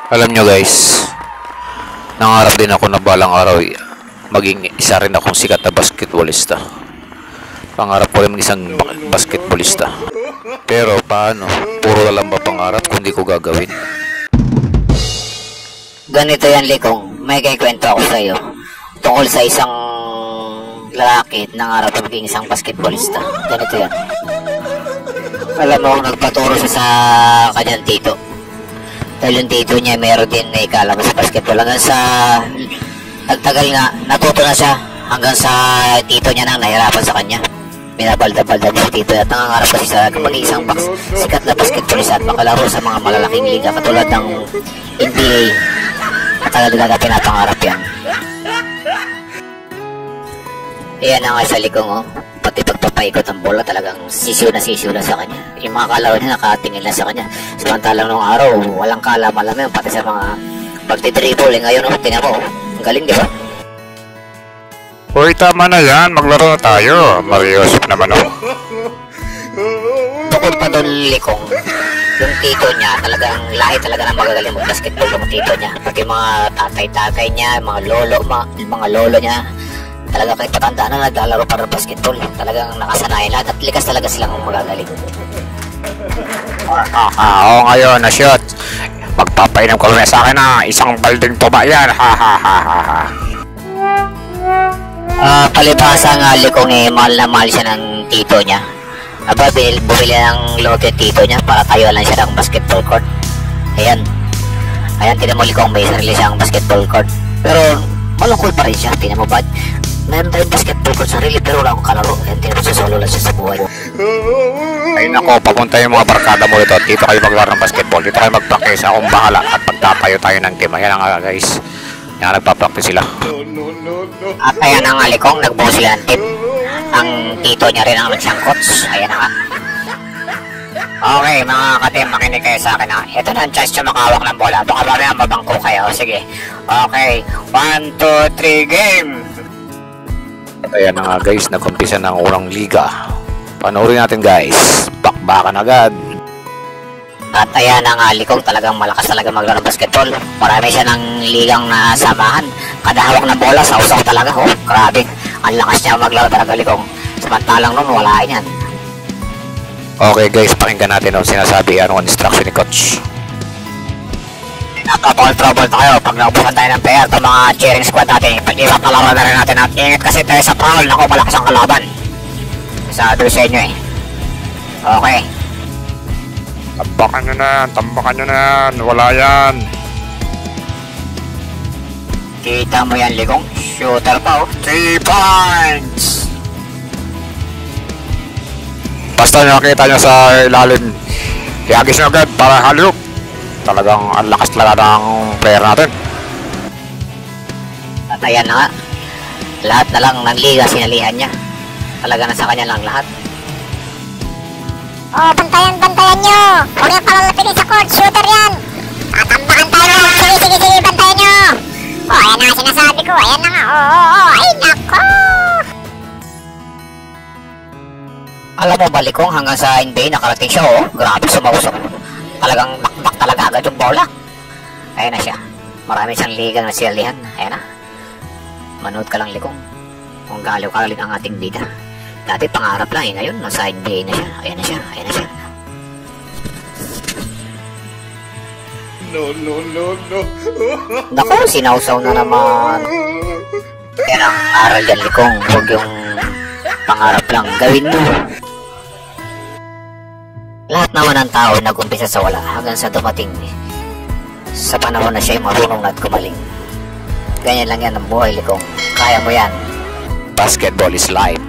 Alam nyo guys, nangarap din ako na balang araw maging isa rin akong sikat na basketballista. Pangarap ko rin maging isang basketballista. Pero paano? Puro lang ba pangarap kung di ko gagawin? Ganito yan, Likong. May kikwento ako sa iyo tungkol sa isang lalaki na nangarap na maging isang basketballista. Ganito yan. Alam mo, nagpaturo siya sa kanyang tito. Dahil yung tito niya meron din na ikalam sa basketball. Hanggang sa nagtagal nga, natuto na siya hanggang sa tito niya nang nahirapan sa kanya. Binabalda-balda niya si tito at nangangarap kasi sa maging isang sikat na basketballista at makalaro sa mga malalaking liga katulad ng NBA. At talaga pinapangarap yan. Iyan na nga sa Likong, oh. Pati pagpapaikot ng bola talagang sisiw na sa kanya. Yung mga kalaro niya nakatingin lang sa kanya. Samantalang nung araw, walang kalam-alam yun pati sa mga pagtidribble. Ngayon, oh, tingnan mo, ang galing, di ba? Uy, tama na yan. Maglaro na tayo. Mariusip naman, oh. Tukol pa doon, Likong. Yung tito niya, talagang lahi talaga ng magagaling mag-basketball yung tito niya. Pati mga tatay-tatay niya, mga lolo niya. Talaga kahit patanda na naglalaro para basketball. Talagang nakasanayan lahat at likas talaga silang magagaling. Oo, ngayon na shoot. Magpapainom ko na sa akin na isang balding tuba yan. Palibhasa nga, Likong, mahal na mahal siya ng tito niya. Aba, bumili ng lote tito niya para tayo lang siya ng basketball court. Ayan, tinan mo, Likong, may sarili siyang basketball court. Pero malungkot pa rin siya. Tinan mo ba? Meron tayong basketball court sarili pero wala akong kalaro. Ayan, tinan mo, solo lang siya sa buhay. Ay nako, papunta yung mga barkada mo dito. Dito kayo maglaro ng basketball. Dito kayo mag-practice. Akong bahala at pagtatayo tayo ng team. Ayan nga guys. Yan, nagpa-practice sila. At ayan na nga, Likong, nagbuo sila ng team. Ang tito niya rin ang nagsiyang coach. Ayan na nga. Okay, mga ka-team, makinig kayo sa akin ha. Ito na ang chance nyo makahawak ng bola. Baka mamaya mabangko kayo. Sige. Okay. 1, 2, 3, game! At ayan na nga guys, nag-umpisa ng unang liga. Panoorin natin guys. Bakbakan agad. At ayan na nga, Likong, talagang malakas talaga maglaro ng basketball. Marami siya ng ligang nasamahan. Kada hawak ng bola, sausaw talaga. Oh, grabe. Ang lakas niya maglaro talaga, Likong. Samantalang nun, wala yan. Okay guys, pakinggan natin ang sinasabi. Anong instruction ni coach? Nakapall trouble tayo. Pag naubusan tayo ng player, itong mga cheering squad natin, pag-iwap na laro na rin natin at ingat kasi tayo sa foul. Naku, malakas ang kalaban. Sabi sa inyo eh. Okay. Tambakan nyo na yan. Wala yan. Kita mo yan, Likong. Shooter pa, oh. 3 points! Basta nakita nyo sa ilalim, iagis nyo agad para haluk. Talagang ang lakas talaga ng player natin. At ayan na nga. Lahat na lang ng liga sinalihan niya. Talaga nasa kanya lang lahat. Oh, bantayan nyo. Huwag yung palalapitin sa court. Shooter yan. Tatambakan tayo. Sige, bantayan nyo. Oh, ayan na nga sinasabi ko. Ayan na nga. Oh. Ay, nako. Alam mo ba, Likong, hanggang sa NBA nakarating siya, oh. Grabe, sumausok. Talagang bakbak talaga agad yung bola. Ayan na siya. Marami siyang ligang na siyalihan. Ayan na. Manood ka lang, Likong. Kung galaw-galing ang ating bida. Dati pangarap lang eh. Ngayon, nasa NBA na siya. Ayan na siya. No. Naku, sinausaw na naman. Yan ang aral yan, Likong. Huwag yung pangarap lang. Gawin mo. Lahat naman ng tao nag-umpisa sa wala hanggang sa dumating sa panahon na siya'y marunong at gumaling. Ganyan lang yan ang buhay, Likong. Kaya mo yan. Basketball is life.